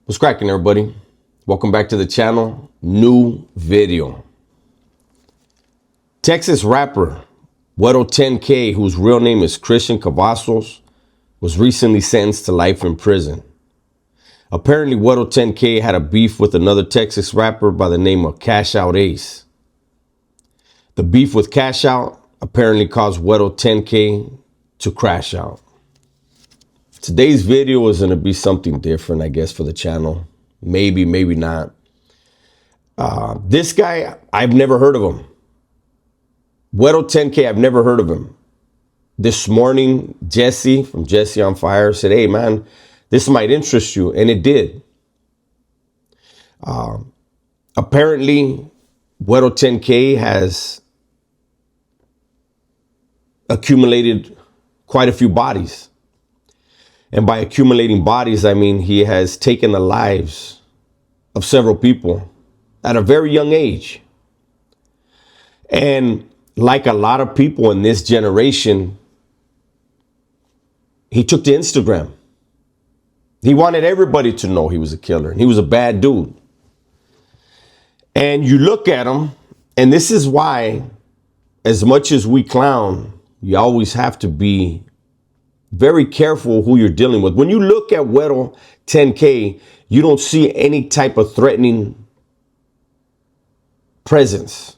What's cracking, everybody? Welcome back to the channel. New video. Texas rapper Guero 10K, whose real name is Christian Cavazos, was recently sentenced to life in prison. Apparently, Guero 10K had a beef with another Texas rapper by the name of Cash Out Ace. The beef with Cash Out apparently caused Guero 10K to crash out. Today's video is going to be something different, I guess, for the channel. Maybe not. This guy, I've never heard of him. Guero 10K, I've never heard of him. This morning, Jesse from Jesse on Fire said, hey, man, this might interest you. And it did. Apparently, Guero 10K has accumulated quite a few bodies. And by accumulating bodies, I mean he has taken the lives of several people at a very young age. And like a lot of people in this generation, he took to Instagram. He wanted everybody to know he was a killer and he was a bad dude. And you look at him, and this is why, as much as we clown, you always have to be very careful who you're dealing with. When you look at Guero 10K, you don't see any type of threatening presence.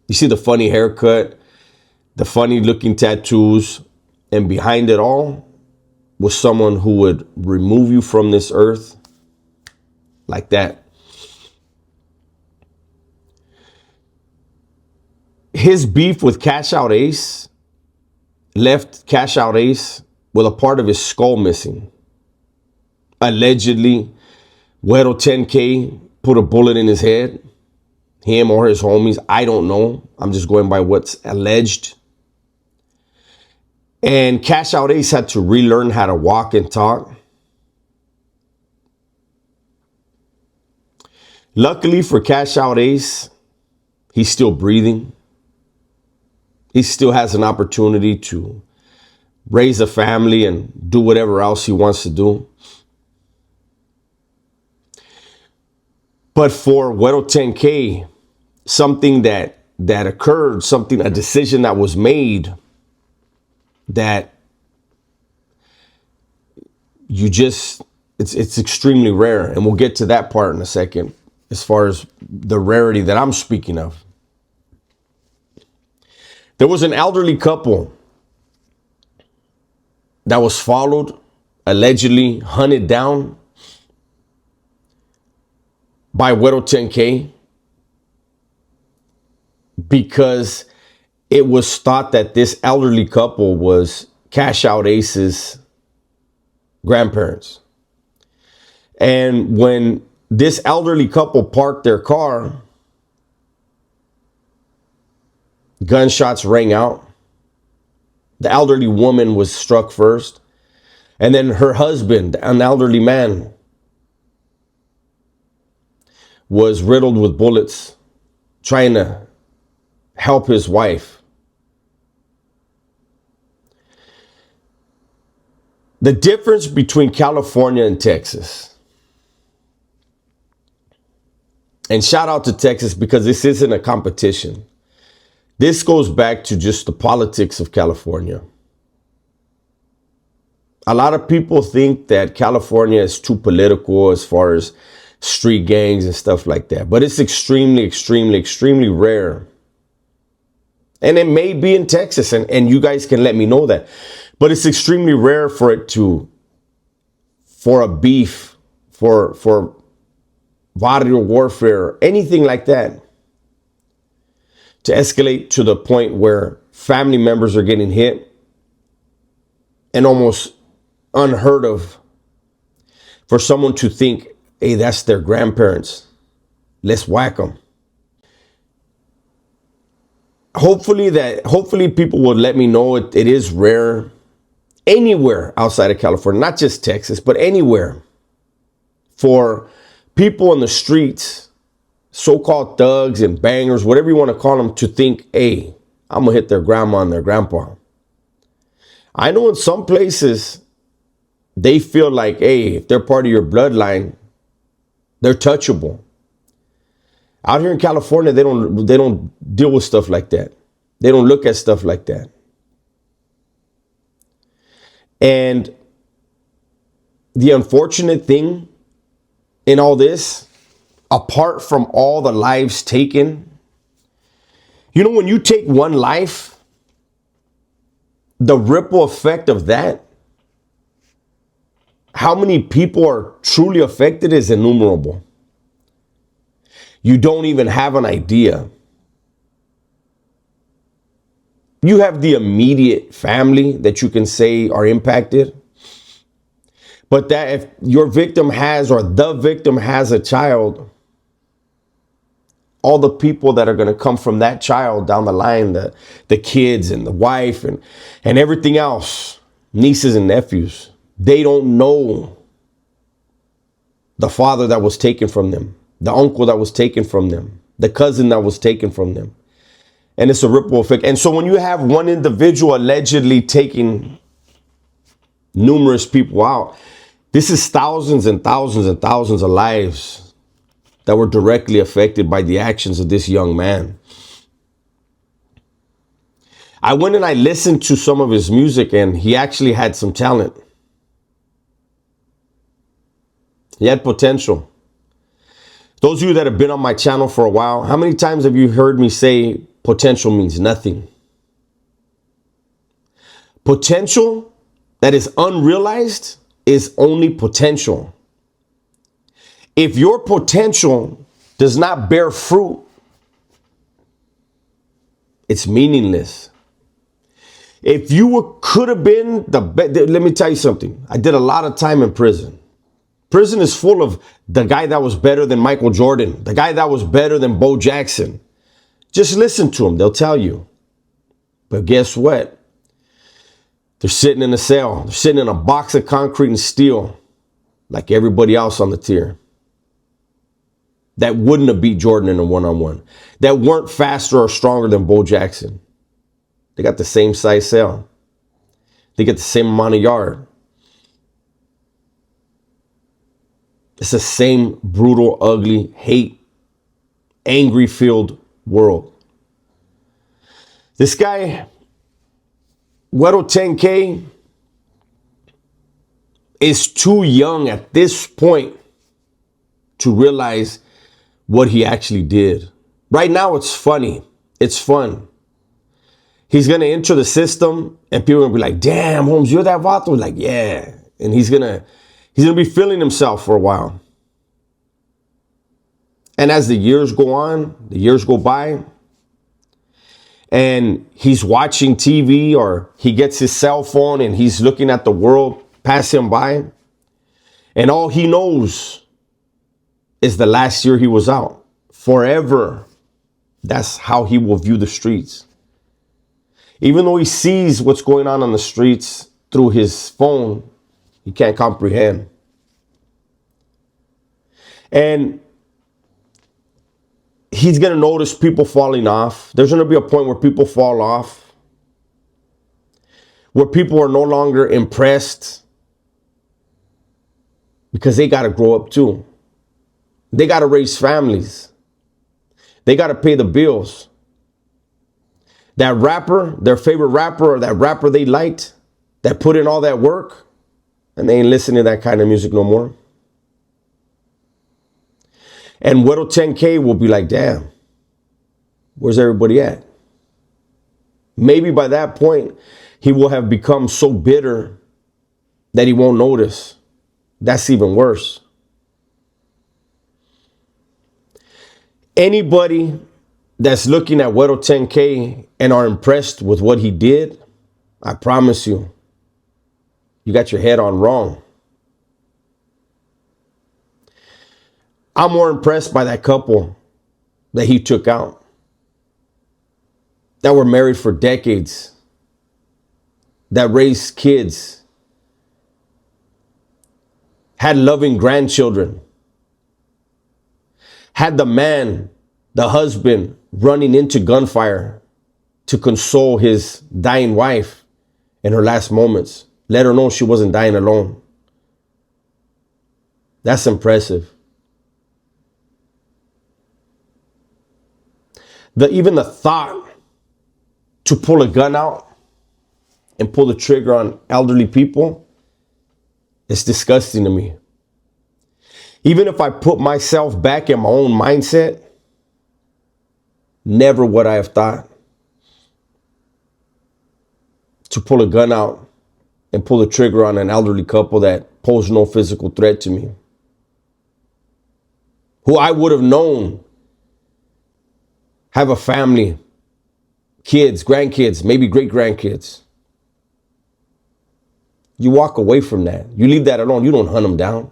You see the funny haircut, the funny looking tattoos, and behind it all was someone who would remove you from this earth like that. His beef with Cash Out Ace left Cash Out Ace with a part of his skull missing. Allegedly, Guero 10K put a bullet in his head. Him or his homies, I don't know. I'm just going by what's alleged. And Cash Out Ace had to relearn how to walk and talk. Luckily for Cash Out Ace, he's still breathing. He still has an opportunity to raise a family and do whatever else he wants to do. But for Guero 10K, something that occurred, a decision that was made that it's extremely rare. And we'll get to that part in a second, as far as the rarity that I'm speaking of. There was an elderly couple that was followed, allegedly hunted down by Guero 10K because it was thought that this elderly couple was Cash Out Ace's grandparents. And when this elderly couple parked their car, gunshots rang out. The elderly woman was struck first. And then her husband, an elderly man, was riddled with bullets, trying to help his wife. The difference between California and Texas, and shout out to Texas because this isn't a competition. This goes back to just the politics of California. A lot of people think that California is too political as far as street gangs and stuff like that. But it's extremely rare. And it may be in Texas, and you guys can let me know that. But it's extremely rare for a beef, for barrio warfare, anything like that, to escalate to the point where family members are getting hit, and almost unheard of for someone to think, hey, that's their grandparents. Let's whack them. Hopefully people will let me know it is rare anywhere outside of California, not just Texas, but anywhere, for people in the streets, so-called thugs and bangers, whatever you want to call them, to think, hey, I'm going to hit their grandma and their grandpa. I know in some places, they feel like, hey, if they're part of your bloodline, They're touchable. Out here in California, they don't deal with stuff like that. They don't look at stuff like that. And the unfortunate thing in all this, apart from all the lives taken, you know, when you take one life, the ripple effect of that, how many people are truly affected is innumerable. You don't even have an idea. You have the immediate family that you can say are impacted. But that if your victim has, or the victim has a child, all the people that are going to come from that child down the line, the kids and the wife and everything else, nieces and nephews, they don't know the father that was taken from them, the uncle that was taken from them, the cousin that was taken from them. And it's a ripple effect. And so when you have one individual allegedly taking numerous people out, this is thousands and thousands and thousands of lives that were directly affected by the actions of this young man. I went and I listened to some of his music, and he actually had some talent. He had potential. Those of you that have been on my channel for a while, how many times have you heard me say potential means nothing? Potential that is unrealized is only potential. If your potential does not bear fruit, it's meaningless. If you could have been the best, let me tell you something. I did a lot of time in prison. Prison is full of the guy that was better than Michael Jordan, the guy that was better than Bo Jackson. Just listen to them. They'll tell you. But guess what? They're sitting in a cell. They're sitting in a box of concrete and steel like everybody else on the tier that wouldn't have beat Jordan in a one-on-one, that weren't faster or stronger than Bo Jackson. They got the same size cell. They get the same amount of yard. It's the same brutal, ugly, hate, angry-filled world. This guy, Guero 10K, is too young at this point to realize what he actually did. Right now, it's funny. It's fun. He's going to enter the system and people are going to be like, damn, Holmes, you're that vato? Like, yeah. And he's going to be feeling himself for a while. And as the years go on, the years go by, and he's watching TV or he gets his cell phone and he's looking at the world pass him by, and all he knows is the last year he was out. Forever, that's how he will view the streets. Even though he sees what's going on the streets through his phone, he can't comprehend. And he's going to notice people falling off. There's going to be a point where people fall off, where people are no longer impressed because they got to grow up too. They got to raise families. They got to pay the bills. That rapper, their favorite rapper, or that rapper they liked, that put in all that work, and they ain't listening to that kind of music no more. And Guero 10K will be like, damn, where's everybody at? Maybe by that point, he will have become so bitter that he won't notice. That's even worse. Anybody that's looking at Guero 10K and are impressed with what he did, I promise you, you got your head on wrong. I'm more impressed by that couple that he took out, that were married for decades, that raised kids, had loving grandchildren, had the man, the husband, running into gunfire to console his dying wife in her last moments, let her know she wasn't dying alone. That's impressive. Even the thought to pull a gun out and pull the trigger on elderly people, it's disgusting to me. Even if I put myself back in my own mindset, never would I have thought to pull a gun out and pull the trigger on an elderly couple that posed no physical threat to me, who I would have known have a family, kids, grandkids, maybe great grandkids. You walk away from that. You leave that alone. You don't hunt them down.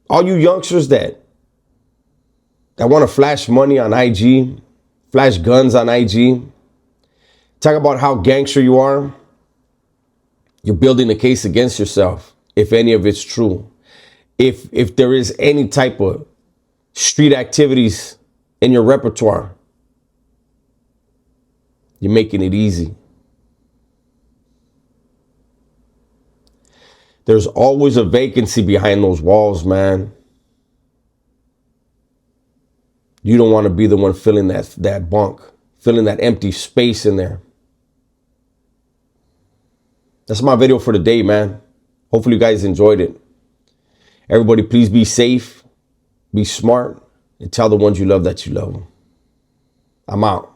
All you youngsters that want to flash money on IG, flash guns on IG, talk about how gangster you are, you're building a case against yourself, if any of it's true. If there is any type of street activities in your repertoire, you're making it easy. There's always a vacancy behind those walls, man. You don't want to be the one filling that bunk, filling that empty space in there. That's my video for today, man. Hopefully you guys enjoyed it. Everybody, please be safe, be smart, and tell the ones you love that you love them. I'm out.